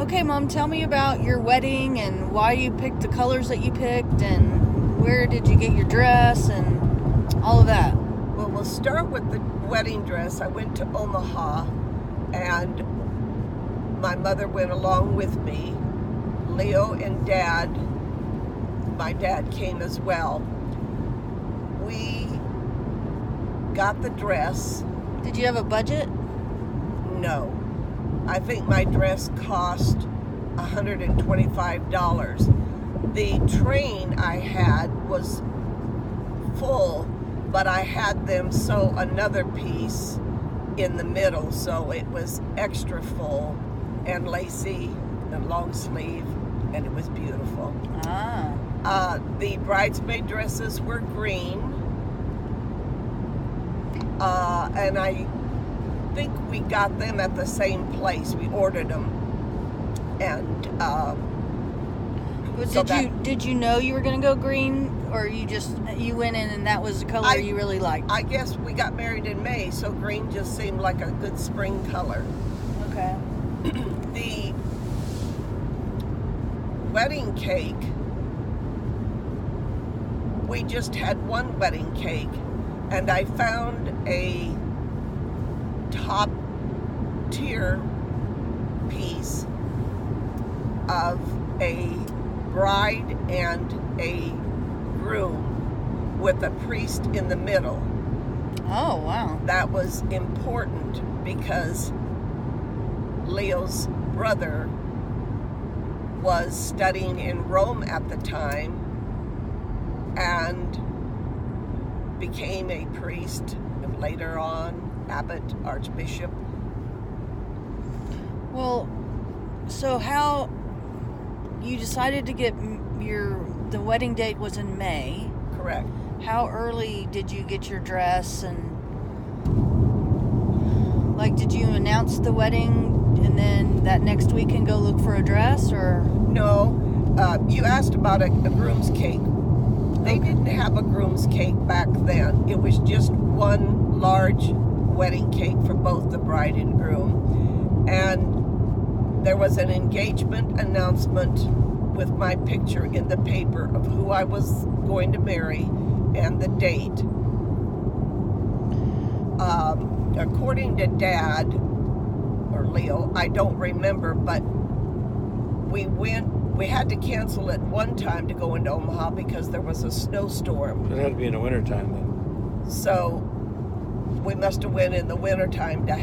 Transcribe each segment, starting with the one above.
Okay, Mom, tell me about your wedding and why you picked the colors that you picked and where did you get your dress and all of that. Well, we'll start with the wedding dress. I went to Omaha and my mother went along with me. Leo and Dad, my dad came as well. We got the dress. Did you have a budget? No. I think my dress cost $125. The train I had was full, but I had them sew another piece in the middle, so it was extra full and lacy and long sleeve, and it was beautiful. The bridesmaid dresses were green, and I think we got them at the same place. We ordered them, and did you know you were going to go green, or you went in and that was the color you really liked? I guess we got married in May, so green just seemed like a good spring color. Okay. The wedding cake, we just had one wedding cake, and I found a top tier piece of a bride and a groom with a priest in the middle. Oh, wow. That was important because Leo's brother was studying in Rome at the time and became a priest and later on abbot, archbishop. Well, so how you decided to get the wedding date was in May. Correct. How early did you get your dress, and like did you announce the wedding and then that next weekend go look for a dress, or? No, you asked about a groom's cake. They didn't have a groom's cake back then. It was just one large wedding cake for both the bride and groom, and there was an engagement announcement with my picture in the paper of who I was going to marry and the date. According to Dad or Leo, I don't remember, but we had to cancel it one time to go into Omaha because there was a snowstorm. It had to be in the wintertime then. So we must have went in the wintertime to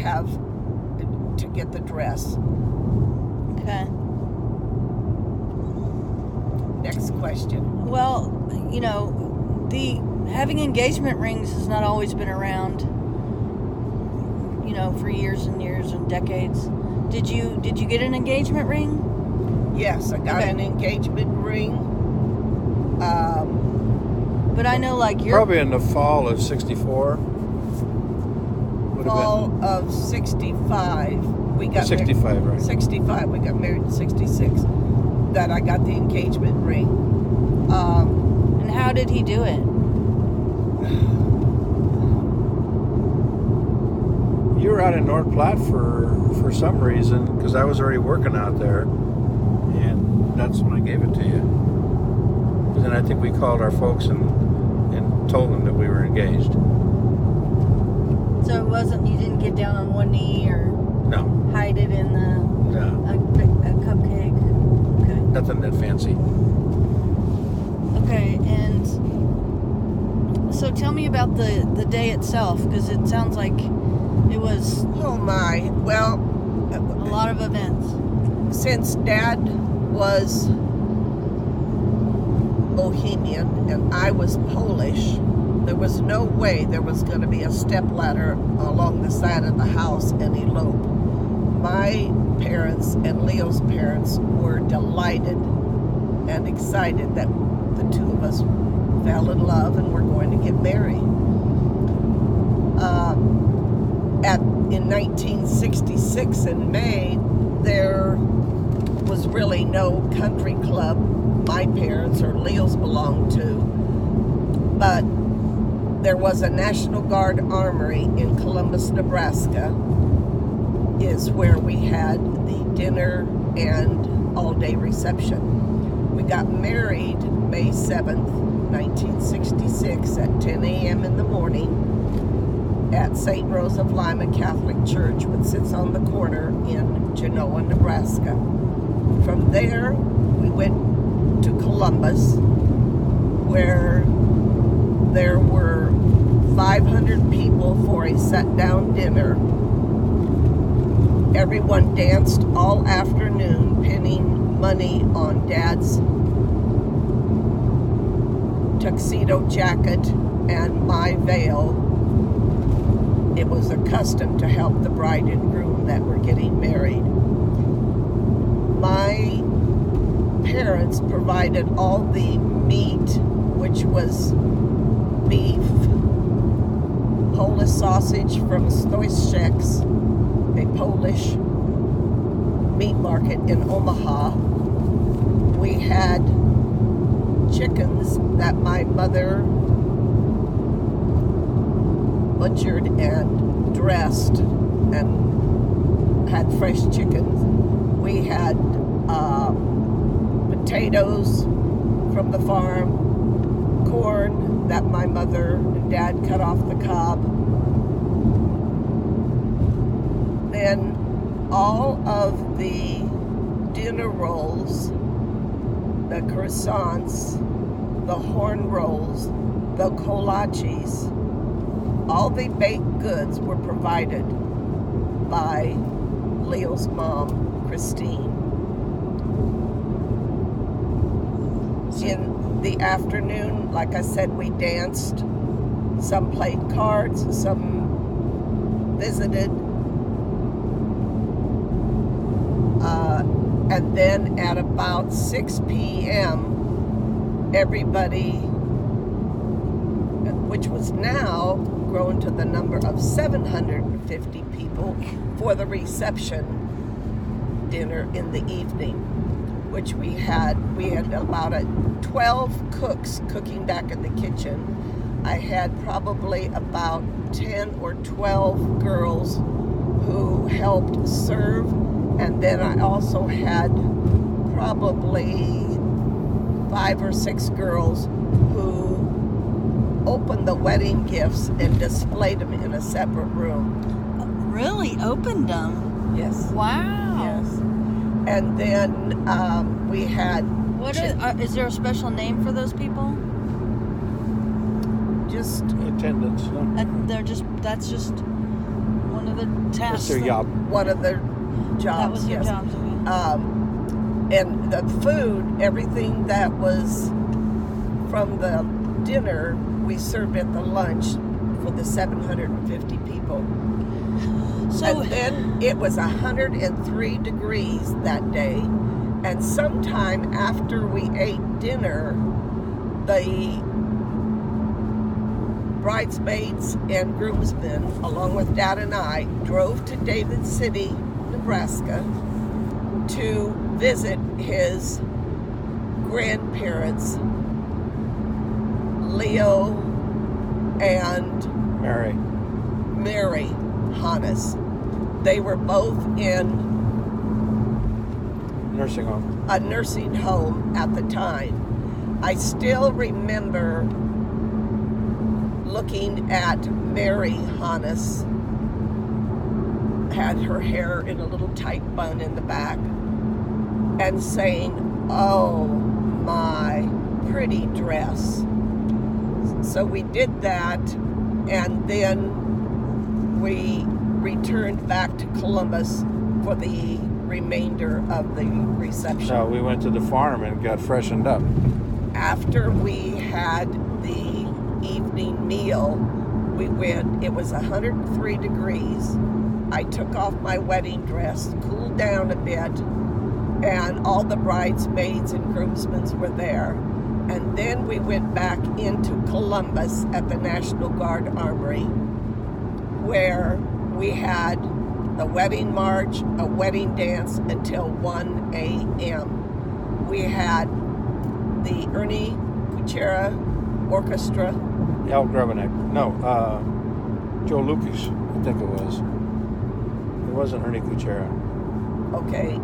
get the dress. Okay. Next question. Well, having engagement rings has not always been around, for years and years and decades. Did you get an engagement ring? Yes, I got an engagement ring. But I know, like, you're probably in the fall of '64. Fall of '65. We got 65, married, right? 65. We got married in '66. That I got the engagement ring. And how did he do it? You were out in North Platte for some reason, because I was already working out there, and that's when I gave it to you. And then I think we called our folks and told them that we were engaged. So it wasn't, you didn't get down on one knee or hide it in a cupcake? Okay. Nothing that fancy. Okay, and so tell me about the day itself, because it sounds like it was... Oh my, well... a lot of events. Since Dad was Bohemian and I was Polish, there was no way there was going to be a stepladder along the side of the house and elope. My parents and Leo's parents were delighted and excited that the two of us fell in love and were going to get married. In 1966 in May, there was really no country club my parents or Leo's belonged to, but there was a National Guard armory in Columbus, Nebraska, is where we had the dinner and all-day reception. We got married May 7th, 1966 at 10 a.m. in the morning at St. Rose of Lima Catholic Church, which sits on the corner in Genoa, Nebraska. From there, we went to Columbus, where there were 500 people for a sit-down dinner. Everyone danced all afternoon, pinning money on Dad's tuxedo jacket and my veil. It was a custom to help the bride and groom that were getting married. My parents provided all the meat, which was beef, Polish sausage from Swantek, a Polish meat market in Omaha. We had chickens that my mother butchered and dressed and had fresh chickens. We had potatoes from the farm, corn that my mother and dad cut off the cob. Then all of the dinner rolls, the croissants, the horn rolls, the kolaches, all the baked goods were provided by Leo's mom, Christine. In the afternoon, like I said, we danced. Some played cards, some visited. And then at about 6 p.m., everybody, which was now grown to the number of 750 people, for the reception dinner in the evening, which we had about 12 cooks cooking back in the kitchen. I had probably about 10 or 12 girls who helped serve. And then I also had probably 5 or 6 girls who opened the wedding gifts and displayed them in a separate room. Really? Opened them? Yes. Wow. Yes. And then we had... Is there a special name for those people? Just... Attendants. That's just one of the tasks. That's their job. One of their jobs. That was their yes. jobs. Okay. And the food, everything that was from the dinner, we served at the lunch for the 750 people. So, and then it was 103 degrees that day. And sometime after we ate dinner, the bridesmaids and groomsmen, along with Dad and I, drove to David City, Nebraska, to visit his grandparents, Leo and Mary Hanus. They were both in a nursing home at the time. I still remember looking at Mary Hanus, had her hair in a little tight bun in the back, and saying, "Oh, my pretty dress." So we did that, and then we returned back to Columbus for the remainder of the reception. So we went to the farm and got freshened up. After we had the evening meal, we went, it was 103 degrees. I took off my wedding dress, cooled down a bit, and all the bridesmaids and groomsmen were there. And then we went back into Columbus at the National Guard Armory, where we had the wedding march, a wedding dance until 1 a.m. We had the Ernie Kuchera Orchestra. Al Grebenek. No, Joe Lucas, I think it was. It wasn't Ernie Kuchera. Okay.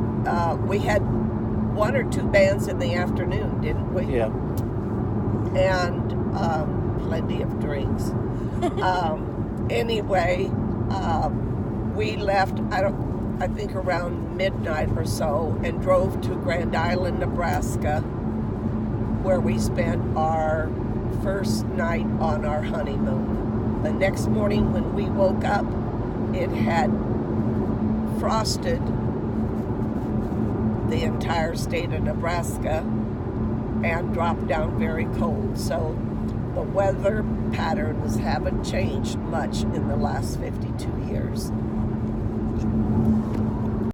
We had 1 or 2 bands in the afternoon, didn't we? Yeah. And plenty of drinks. Anyway, we left, I think around midnight or so, and drove to Grand Island, Nebraska, where we spent our first night on our honeymoon. The next morning when we woke up, it had frosted the entire state of Nebraska and dropped down very cold. So the weather patterns haven't changed much in the last 52 years.